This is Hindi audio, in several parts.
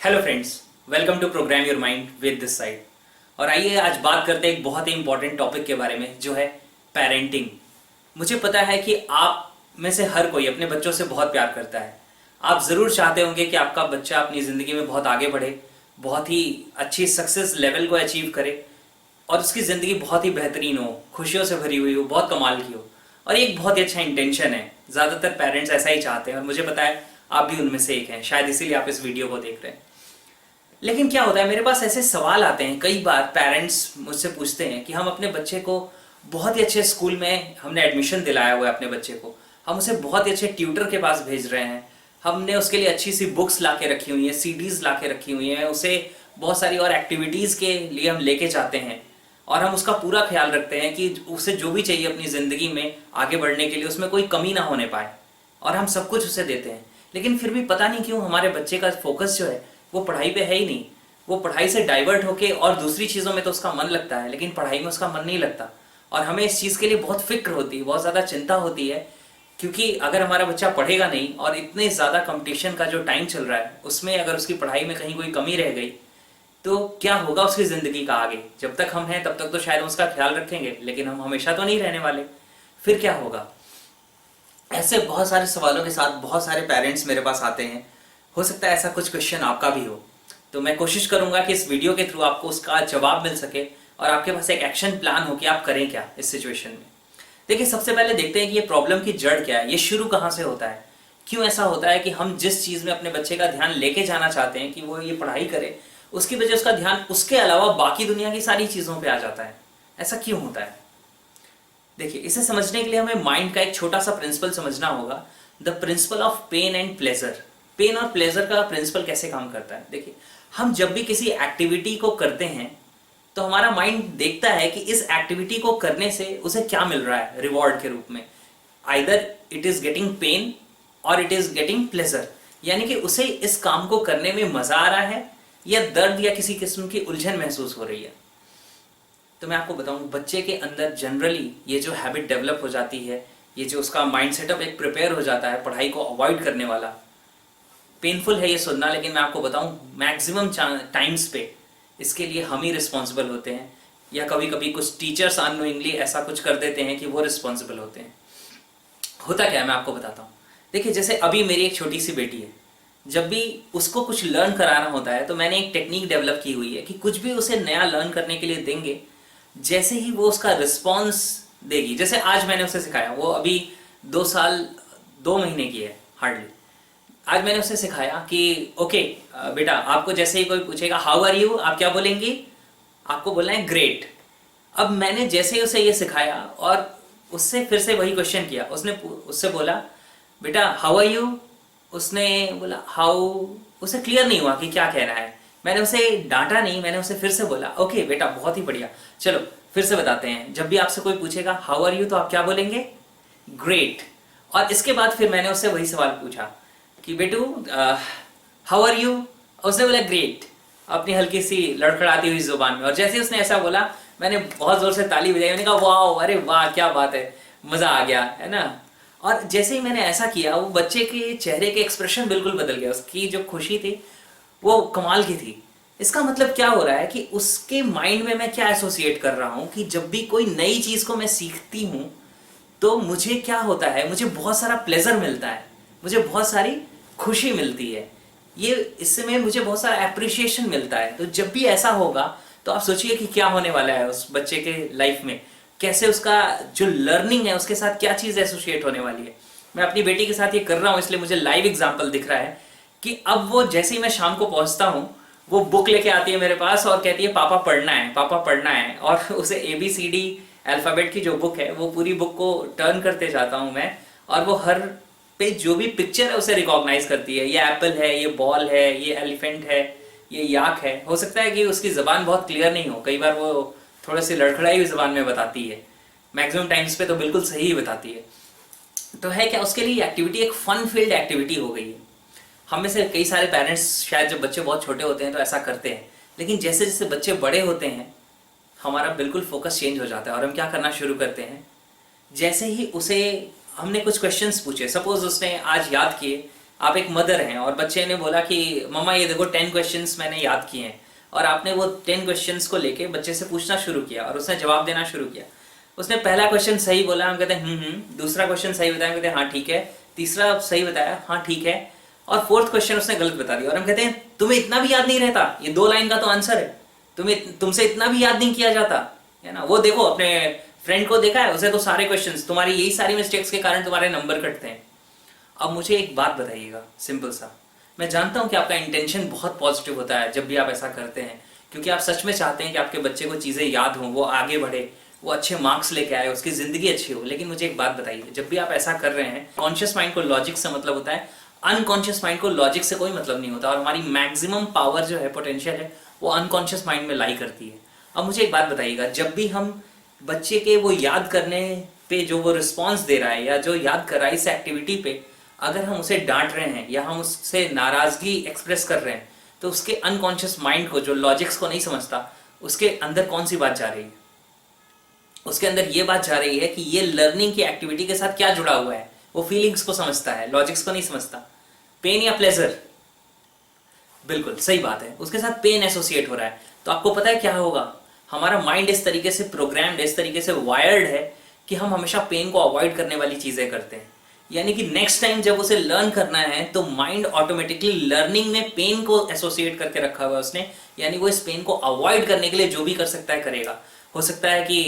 Hello friends, welcome to program your mind with this side. और आइए आज बात करते हैं एक बहुत ही इंपॉर्टेंट टॉपिक के बारे में, जो है पेरेंटिंग। मुझे पता है कि आप में से हर कोई अपने बच्चों से बहुत प्यार करता है। आप ज़रूर चाहते होंगे कि आपका बच्चा अपनी ज़िंदगी में बहुत आगे बढ़े, बहुत ही अच्छी सक्सेस लेवल को अचीव करे और उसकी ज़िंदगी बहुत ही बेहतरीन हो, खुशियों से भरी हुई हो, बहुत कमाल की हो। और ये एक बहुत ही अच्छा इंटेंशन है, ज़्यादातर पेरेंट्स ऐसा ही चाहते हैं और मुझे पता है आप भी उनमें से एक हैं, शायद इसीलिए आप इस वीडियो को देख रहे हैं। लेकिन क्या होता है, मेरे पास ऐसे सवाल आते हैं, कई बार पेरेंट्स मुझसे पूछते हैं कि हम अपने बच्चे को बहुत ही अच्छे स्कूल में हमने एडमिशन दिलाया हुआ है, अपने बच्चे को हम उसे बहुत ही अच्छे ट्यूटर के पास भेज रहे हैं, हमने उसके लिए अच्छी सी बुक्स ला के रखी हुई हैं, सीडीज ला के रखी हुई हैं, उसे बहुत सारी और एक्टिविटीज़ के लिए हम लेके जाते हैं और हम उसका पूरा ख्याल रखते हैं कि उसे जो भी चाहिए अपनी ज़िंदगी में आगे बढ़ने के लिए उसमें कोई कमी ना होने पाए, और हम सब कुछ उसे देते हैं। लेकिन फिर भी पता नहीं क्यों हमारे बच्चे का फोकस जो है वो पढ़ाई पे है ही नहीं। वो पढ़ाई से डाइवर्ट होके और दूसरी चीज़ों में तो उसका मन लगता है, लेकिन पढ़ाई में उसका मन नहीं लगता। और हमें इस चीज़ के लिए बहुत फिक्र होती है, बहुत ज़्यादा चिंता होती है, क्योंकि अगर हमारा बच्चा पढ़ेगा नहीं और इतने ज़्यादा कंपटीशन का जो टाइम चल रहा है उसमें अगर उसकी पढ़ाई में कहीं कोई कमी रह गई तो क्या होगा उसकी ज़िंदगी का आगे। जब तक हम हैं तब तक तो शायद हम उसका ख्याल रखेंगे, लेकिन हम हमेशा तो नहीं रहने वाले। फिर क्या होगा? ऐसे बहुत सारे सवालों के साथ बहुत सारे पेरेंट्स मेरे पास आते हैं। हो सकता है ऐसा कुछ क्वेश्चन आपका भी हो, तो मैं कोशिश करूंगा कि इस वीडियो के थ्रू आपको उसका जवाब मिल सके और आपके पास एक एक्शन प्लान हो कि आप करें क्या इस सिचुएशन में। देखिए, सबसे पहले देखते हैं कि ये प्रॉब्लम की जड़ क्या है, ये शुरू कहाँ से होता है। क्यों ऐसा होता है कि हम जिस चीज़ में अपने बच्चे का ध्यान लेके जाना चाहते हैं कि वो ये पढ़ाई करे, उसकी वजह उसका ध्यान उसके अलावा बाकी दुनिया की सारी चीज़ों पर आ जाता है। ऐसा क्यों होता है? देखिए, इसे समझने के लिए हमें माइंड का एक छोटा सा प्रिंसिपल समझना होगा, the principle of pain and pleasure. Pain और प्लेजर का प्रिंसिपल कैसे काम करता है? देखिए, हम जब भी किसी एक्टिविटी को करते हैं तो हमारा माइंड देखता है कि इस एक्टिविटी को करने से उसे क्या मिल रहा है रिवॉर्ड के रूप में। Either it is getting pen और इट इज गेटिंग प्लेजर, यानी कि उसे इस काम को करने में मजा आ रहा है या दर्द या किसी किस्म की उलझन महसूस हो रही है। तो मैं आपको बताऊं, बच्चे के अंदर जनरली ये जो हैबिट डेवलप हो जाती है, ये जो उसका माइंड सेटअप एक प्रिपेयर हो जाता है पढ़ाई को अवॉइड करने वाला। पेनफुल है ये सुनना, लेकिन मैं आपको बताऊं मैक्सिमम टाइम्स पे इसके लिए हम ही रिस्पॉन्सिबल होते हैं, या कभी कभी कुछ टीचर्स अननोइंगली ऐसा कुछ कर देते हैं कि वो रिस्पॉन्सिबल होते हैं। होता क्या है मैं आपको बताता हूँ। देखिए, जैसे अभी मेरी एक छोटी सी बेटी है, जब भी उसको कुछ लर्न कराना होता है तो मैंने एक टेक्निक डेवलप की हुई है कि कुछ भी उसे नया लर्न करने के लिए देंगे, जैसे ही वो उसका रिस्पॉन्स देगी, जैसे आज मैंने उसे सिखाया, वो अभी 2 साल 2 महीने की है हार्डली। आज मैंने उसे सिखाया कि ओके बेटा, आपको जैसे ही कोई पूछेगा हाउ आर यू, आप क्या बोलेंगी? आपको बोलना है ग्रेट। अब मैंने जैसे ही उसे ये सिखाया और उससे फिर से वही क्वेश्चन किया, उसने उससे बोला बेटा हाउ आर यू, उसने बोला हाउ, उसे क्लियर नहीं हुआ कि क्या कह रहा है। मैंने उसे डांटा नहीं, मैंने उसे फिर से बोला ओके बेटा, बहुत ही बढ़िया, चलो फिर से बताते हैं। जब भी आपसे कोई पूछेगा हाउ आर यू तो आप क्या बोलेंगे? ग्रेट। और इसके बाद फिर मैंने उससे वही सवाल पूछा कि बेटू हाउ आर यू, उसने बोला ग्रेट, अपनी हल्की सी लड़खड़ाती हुई जुबान में। और जैसे ही उसने ऐसा बोला, मैंने बहुत जोर से ताली बजाई, मैंने कहा वाह, अरे वाह क्या बात है, मजा आ गया, है ना। और जैसे ही मैंने ऐसा किया, वो बच्चे के चेहरे के एक्सप्रेशन बिल्कुल बदल गया, उसकी जो खुशी थी वो कमाल की थी। इसका मतलब क्या हो रहा है कि उसके माइंड में मैं क्या एसोसिएट कर रहा हूं कि जब भी कोई नई चीज को मैं सीखती हूं तो मुझे क्या होता है, मुझे बहुत सारा प्लेजर मिलता है, मुझे बहुत सारी खुशी मिलती है, ये इसमें मुझे बहुत सारा एप्रिशिएशन मिलता है। तो जब भी ऐसा होगा तो आप सोचिए कि क्या होने वाला है उस बच्चे के लाइफ में, कैसे उसका जो लर्निंग है उसके साथ क्या चीज़ एसोसिएट होने वाली है। मैं अपनी बेटी के साथ ये कर रहा हूँ, इसलिए मुझे लाइव एग्जाम्पल दिख रहा है कि अब वो जैसे ही मैं शाम को पहुंचता हूँ, वो बुक लेके आती है मेरे पास और कहती है पापा पढ़ना है, पापा पढ़ना है। और उसे ABCD अल्फ़ाबेट की जो बुक है वो पूरी बुक को टर्न करते जाता हूँ मैं, और वो हर पे जो भी पिक्चर है उसे रिकॉग्नाइज करती है। ये एप्पल है, ये बॉल है, ये एलिफेंट है, ये याक है। हो सकता है कि उसकी ज़बान बहुत क्लियर नहीं हो, कई बार वो थोड़े से लड़खड़ाई हुई ज़बान में बताती है, मैक्सिमम टाइम्स पे तो बिल्कुल सही ही बताती है। तो है क्या, उसके लिए एक्टिविटी एक फन फील्ड एक्टिविटी हो गई है। हम में से कई सारे पेरेंट्स शायद जब बच्चे बहुत छोटे होते हैं तो ऐसा करते हैं, लेकिन जैसे जैसे बच्चे बड़े होते हैं हमारा बिल्कुल फोकस चेंज हो जाता है और हम क्या करना शुरू करते हैं। जैसे ही उसे हमने कुछ क्वेश्चंस पूछे, सपोज उसने आज याद किए आप एक मदर हैं और बच्चे ने बोला कि मम्मा ये देखो 10 क्वेश्चंस मैंने याद किए हैं, और आपने वो 10 क्वेश्चंस को लेके बच्चे से पूछना शुरू किया और उसने जवाब देना शुरू किया। उसने पहला क्वेश्चन सही बोला, हम कहते हैं दूसरा क्वेश्चन सही बताया, हम कहते हैं हाँ ठीक है, तीसरा सही बताया, हाँ ठीक है, और फोर्थ क्वेश्चन उसने गलत बता दिया, और हम कहते हैं तुम्हें इतना भी याद नहीं रहता, ये 2 लाइन का तो आंसर है, तुमसे इतना भी याद नहीं किया जाता है ना। वो देखो अपने फ्रेंड को देखा है, उसे तो सारे क्वेश्चंस, तुम्हारी यही सारी मिस्टेक्स के कारण तुम्हारे नंबर कटते हैं। अब मुझे एक बात बताइएगा सिंपल सा, मैं जानता हूं कि आपका इंटेंशन बहुत पॉजिटिव होता है जब भी आप ऐसा करते हैं, क्योंकि आप सच में चाहते हैं कि आपके बच्चे को चीज़ें याद हों, वो आगे बढ़े, वो अच्छे मार्क्स लेके आए, उसकी ज़िंदगी अच्छी हो। लेकिन मुझे एक बात बताइए, जब भी आप ऐसा कर रहे हैं, कॉन्शियस माइंड को लॉजिक से मतलब होता है, अनकॉन्शियस माइंड को लॉजिक से कोई मतलब नहीं होता, और हमारी मैक्सिमम पावर जो है, पोटेंशियल है, वो अनकॉन्शियस माइंड में लाई करती है। अब मुझे एक बात बताइएगा, जब भी हम बच्चे के वो याद करने पे जो वो रिस्पॉन्स दे रहा है या जो याद कर रहा है इस एक्टिविटी पे, अगर हम उसे डांट रहे हैं या हम उससे नाराजगी एक्सप्रेस कर रहे हैं, तो उसके अनकॉन्शियस माइंड को, जो लॉजिक्स को नहीं समझता, उसके अंदर कौन सी बात जा रही है? उसके अंदर ये बात जा रही है कि ये लर्निंग की एक्टिविटी के साथ क्या जुड़ा हुआ है। वो फीलिंग्स को समझता है, लॉजिक्स को नहीं समझता। पेन या प्लेजर, बिल्कुल सही बात है, उसके साथ पेन एसोसिएट हो रहा है। तो आपको पता है क्या होगा, हमारा माइंड इस तरीके से प्रोग्राम्ड, इस तरीके से वायर्ड है कि हम हमेशा पेन को अवॉइड करने वाली चीजें करते हैं। यानी कि नेक्स्ट टाइम जब उसे लर्न करना है तो माइंड ऑटोमेटिकली लर्निंग में पेन को एसोसिएट करके रखा हुआ है उसने, यानी वो इस पेन को अवॉइड करने के लिए जो भी कर सकता है करेगा। हो सकता है कि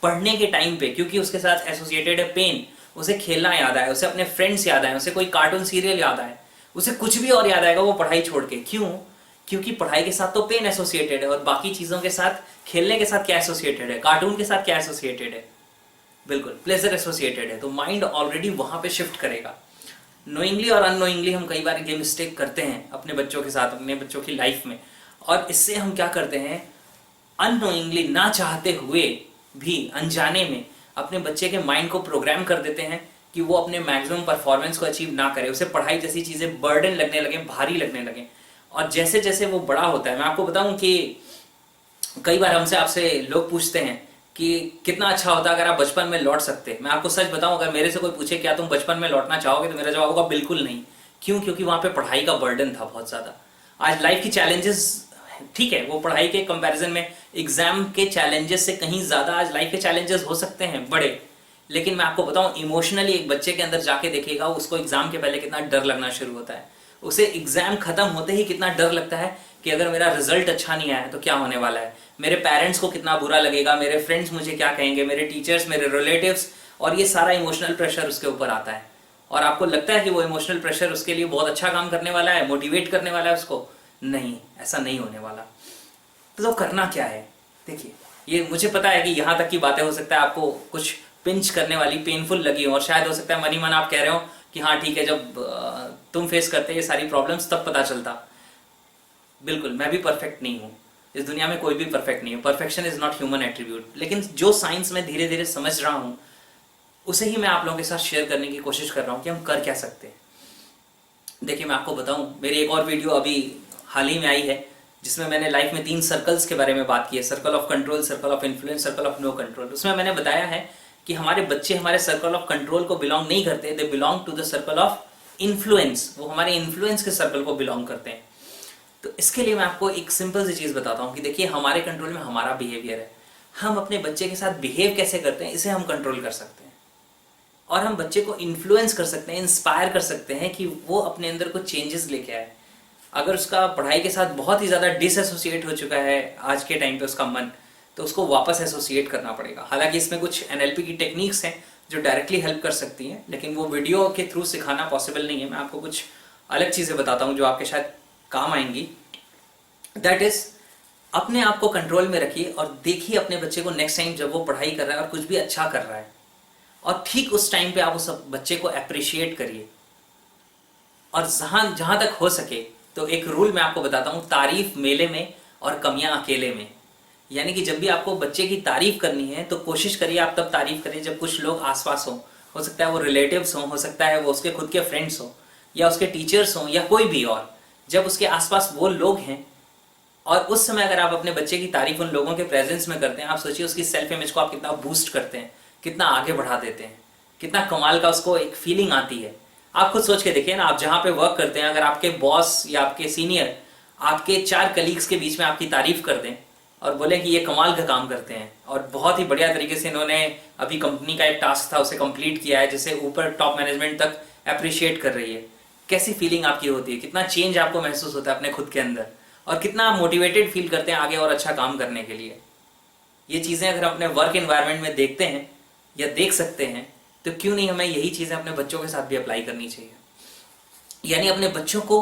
पढ़ने के टाइम पे, क्योंकि उसके साथ एसोसिएटेड है पेन, उसे खेलना याद आए, उसे अपने फ्रेंड्स याद आए, उसे कोई कार्टून सीरियल याद आए, उसे कुछ भी और याद आएगा वो पढ़ाई छोड़ के। क्यों? क्योंकि पढ़ाई के साथ तो पेन एसोसिएटेड है, और बाकी चीजों के साथ, खेलने के साथ क्या एसोसिएटेड है, कार्टून के साथ क्या एसोसिएटेड है, बिल्कुल प्लेजर एसोसिएटेड है। तो माइंड ऑलरेडी वहां पे शिफ्ट करेगा। नोइंगली और अननोइंगली हम कई बार ये मिस्टेक करते हैं अपने बच्चों के साथ, अपने बच्चों की लाइफ में, और इससे हम क्या करते हैं, अननोइंगली, ना चाहते हुए भी, अनजाने में अपने बच्चे के माइंड को प्रोग्राम कर देते हैं कि वो अपने मैक्सिमम परफॉर्मेंस को अचीव ना करे, उसे पढ़ाई जैसी चीजें बर्डन लगने लगे, भारी लगने लगे। और जैसे जैसे वो बड़ा होता है, मैं आपको बताऊं कि कई बार हमसे आपसे लोग पूछते हैं कि कितना अच्छा होता अगर आप बचपन में लौट सकते। मैं आपको सच बताऊं, अगर मेरे से कोई पूछे क्या तुम बचपन में लौटना चाहोगे, तो मेरा जवाब होगा बिल्कुल नहीं। क्यों? क्योंकि वहां पे पढ़ाई का बर्डन था बहुत ज्यादा। आज लाइफ की चैलेंजेस, ठीक है, वो पढ़ाई के कंपैरिजन में एग्जाम के चैलेंजेस से कहीं ज्यादा आज लाइफ के चैलेंजेस हो सकते हैं बड़े। लेकिन मैं आपको बताऊं, इमोशनली एक बच्चे के अंदर जाके देखिएगा, उसको एग्जाम के पहले कितना डर लगना शुरू होता है। उसे एग्जाम खत्म होते ही कितना डर लगता है कि अगर मेरा रिजल्ट अच्छा नहीं आया तो क्या होने वाला है, मेरे पेरेंट्स को कितना बुरा लगेगा, मेरे फ्रेंड्स मुझे क्या कहेंगे, मेरे टीचर्स, मेरे रिलेटिव्स, और ये सारा इमोशनल प्रेशर उसके ऊपर आता है। और आपको लगता है कि वो इमोशनल प्रेशर उसके लिए बहुत अच्छा काम करने वाला है, मोटिवेट करने वाला है उसको। नहीं, ऐसा नहीं होने वाला। तो करना क्या है? देखिए, ये मुझे पता है कि यहाँ तक की बातें हो सकता है आपको कुछ पिंच करने वाली, पेनफुल लगी हो, और शायद हो सकता है मन ही मन आप कह रहे हो कि हाँ ठीक है, जब तुम फेस करते ये सारी प्रॉब्लम्स तब पता चलता। बिल्कुल, मैं भी परफेक्ट नहीं हूँ, इस दुनिया में कोई भी परफेक्ट नहीं है, perfection is not human attribute. लेकिन जो साइंस में धीरे धीरे समझ रहा हूँ, उसे ही मैं आप लोगों के साथ शेयर करने की कोशिश कर रहा हूँ कि हम कर क्या सकते हैं। देखिए, मैं आपको बताऊं, मेरी एक और वीडियो अभी हाल ही में आई है जिसमें मैंने लाइफ में 3 सर्कल्स के बारे में बात की है, circle of control, circle of influence, circle of no control. उसमें मैंने बताया है कि हमारे बच्चे हमारे सर्कल ऑफ कंट्रोल को बिलोंग नहीं करते, they belong to the circle of influence, वो हमारे इन्फ्लुएंस के सर्कल को बिलोंग करते हैं। तो इसके लिए मैं आपको एक सिंपल सी चीज़ बताता हूँ कि देखिए, हमारे कंट्रोल में हमारा बिहेवियर है। हम अपने बच्चे के साथ बिहेव कैसे करते हैं, इसे हम कंट्रोल कर सकते हैं, और हम बच्चे को इन्फ्लुएंस कर सकते हैं, इंस्पायर कर सकते हैं कि वो अपने अंदर कुछ चेंजेस लेके आए। अगर उसका पढ़ाई के साथ बहुत ही ज़्यादा डिसएसोसिएट हो चुका है आज के टाइम पे उसका मन, तो उसको वापस एसोसिएट करना पड़ेगा। हालांकि इसमें कुछ एनएलपी की टेक्निक्स हैं जो डायरेक्टली हेल्प कर सकती हैं, लेकिन वो वीडियो के थ्रू सिखाना पॉसिबल नहीं है। मैं आपको कुछ अलग चीज़ें बताता हूँ जो आपके शायद काम आएंगी। दैट इज, अपने आप को कंट्रोल में रखिए और देखिए अपने बच्चे को नेक्स्ट टाइम जब वो पढ़ाई कर रहा है और कुछ भी अच्छा कर रहा है, और ठीक उस टाइम पे आप उस बच्चे को अप्रिशिएट करिए। और जहां तक हो सके तो एक रूल मैं आपको बताता हूं, तारीफ मेले में और कमियां अकेले में। यानी कि जब भी आपको बच्चे की तारीफ करनी है तो कोशिश करिए आप तब तारीफ करिए जब कुछ लोग आसपास हो सकता है वो रिलेटिव्स हो सकता है वो उसके खुद के फ्रेंड्स हो या उसके टीचर्स हो या कोई भी और, जब उसके आसपास वो लोग हैं, और उस समय अगर आप अपने बच्चे की तारीफ उन लोगों के प्रेजेंस में करते हैं, आप सोचिए उसकी सेल्फ इमेज को आप कितना बूस्ट करते हैं, कितना आगे बढ़ा देते हैं, कितना कमाल का उसको एक फीलिंग आती है। आप खुद सोच के देखिए ना, आप जहां पे वर्क करते हैं, अगर आपके बॉस या आपके सीनियर आपके 4 कलीग्स के बीच में आपकी तारीफ कर दें और बोले कि ये कमाल का काम करते हैं और बहुत ही बढ़िया तरीके से इन्होंने अभी कंपनी का एक टास्क था उसे कंप्लीट किया है, जिसे ऊपर टॉप मैनेजमेंट तक अप्रिशिएट कर रही है, कैसी फीलिंग आपकी होती है, कितना चेंज आपको महसूस होता है अपने खुद के अंदर, और कितना मोटिवेटेड फील करते हैं आगे और अच्छा काम करने के लिए। ये चीज़ें अगर हम अपने वर्क एनवायरनमेंट में देखते हैं या देख सकते हैं, तो क्यों नहीं हमें यही चीज़ें अपने बच्चों के साथ भी अप्लाई करनी चाहिए। यानी अपने बच्चों को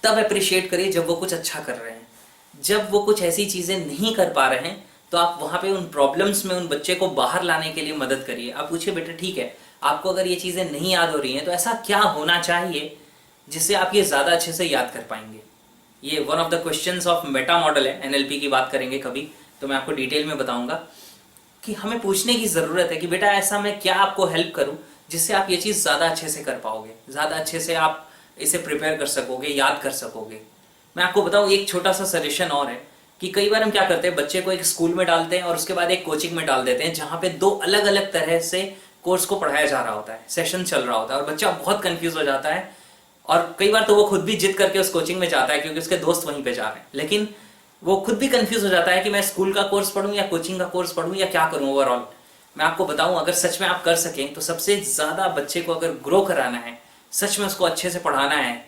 तब अप्रिशिएट करिए जब वो कुछ अच्छा कर रहे हैं। जब वो कुछ ऐसी चीज़ें नहीं कर पा रहे हैं तो आप वहाँ पे उन प्रॉब्लम्स में उन बच्चे को बाहर लाने के लिए मदद करिए। आप पूछिए, बेटा ठीक है, आपको अगर ये चीज़ें नहीं याद हो रही हैं तो ऐसा क्या होना चाहिए जिससे आप ये ज़्यादा अच्छे से याद कर पाएंगे। ये one of the questions of Meta model है। एनएलपी की बात करेंगे कभी तो मैं आपको डिटेल में बताऊंगा कि हमें पूछने की ज़रूरत है कि बेटा ऐसा मैं क्या आपको हेल्प करूं जिससे आप ये चीज़ ज़्यादा अच्छे से कर पाओगे, ज़्यादा अच्छे से आप इसे प्रिपेयर कर सकोगे, याद कर सकोगे। मैं आपको बताऊं एक छोटा सा सजेशन और है कि कई बार हम क्या करते हैं, बच्चे को एक स्कूल में डालते हैं और उसके बाद एक कोचिंग में डाल देते हैं जहाँ पे 2 अलग अलग तरह से कोर्स को पढ़ाया जा रहा होता है, सेशन चल रहा होता है और बच्चा बहुत कंफ्यूज हो जाता है। और कई बार तो वो खुद भी जिद करके उस कोचिंग में जाता है क्योंकि उसके दोस्त वहीं पे जा रहे हैं, लेकिन वो खुद भी कंफ्यूज हो जाता है कि मैं स्कूल का कोर्स पढ़ूं या कोचिंग का कोर्स पढ़ूं या क्या करूं ओवरऑल। मैं आपको बताऊं, अगर सच में आप कर सकें तो सबसे ज़्यादा बच्चे को अगर ग्रो कराना है, सच में उसको अच्छे से पढ़ाना है,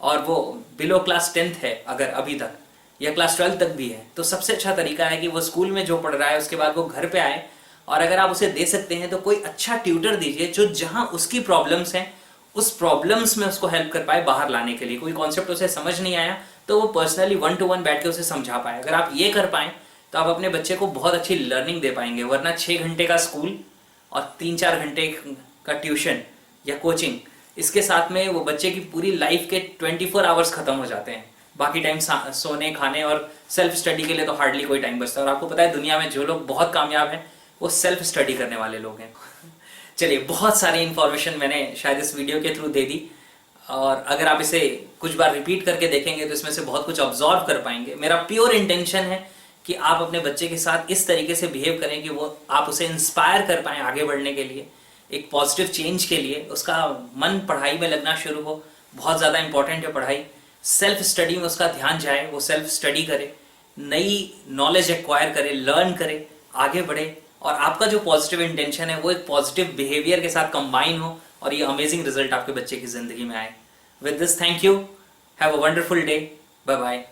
और वो बिलो क्लास 10th है अगर अभी तक, या क्लास 12 तक भी है, तो सबसे अच्छा तरीका है कि वो स्कूल में जो पढ़ रहा है उसके बाद वो घर पे आए, और अगर आप उसे दे सकते हैं तो कोई अच्छा ट्यूटर दीजिए जो जहाँ उसकी प्रॉब्लम्स हैं उस प्रॉब्लम्स में उसको हेल्प कर पाए बाहर लाने के लिए। कोई कॉन्सेप्ट उसे समझ नहीं आया तो वो पर्सनली 1-to-1 बैठ के उसे समझा पाए। अगर आप ये कर पाएँ तो आप अपने बच्चे को बहुत अच्छी लर्निंग दे पाएंगे। वरना 6 घंटे का स्कूल और 3-4 घंटे का ट्यूशन या कोचिंग, इसके साथ में वो बच्चे की पूरी लाइफ के 24 आवर्स खत्म हो जाते हैं। बाकी टाइम सोने, खाने और सेल्फ स्टडी के लिए तो हार्डली कोई टाइम बचता है। और आपको पता है दुनिया में जो लोग बहुत कामयाब हैं वो सेल्फ स्टडी करने वाले लोग हैं। चलिए, बहुत सारी इन्फॉर्मेशन मैंने शायद इस वीडियो के थ्रू दे दी, और अगर आप इसे कुछ बार रिपीट करके देखेंगे तो इसमें से बहुत कुछ ऑब्जॉर्व कर पाएंगे। मेरा प्योर इंटेंशन है कि आप अपने बच्चे के साथ इस तरीके से बिहेव करें कि वो आप उसे इंस्पायर कर पाएँ आगे बढ़ने के लिए, एक पॉजिटिव चेंज के लिए, उसका मन पढ़ाई में लगना शुरू हो। बहुत ज़्यादा इंपॉर्टेंट है पढ़ाई। सेल्फ स्टडी में उसका ध्यान जाए, वो सेल्फ स्टडी करे, नई नॉलेज एक्वायर करे, लर्न करे, आगे बढ़े, और आपका जो पॉजिटिव इंटेंशन है वो एक पॉजिटिव बिहेवियर के साथ कंबाइन हो और ये अमेजिंग रिजल्ट आपके बच्चे की ज़िंदगी में आए। With this, thank you, have a wonderful day, bye bye.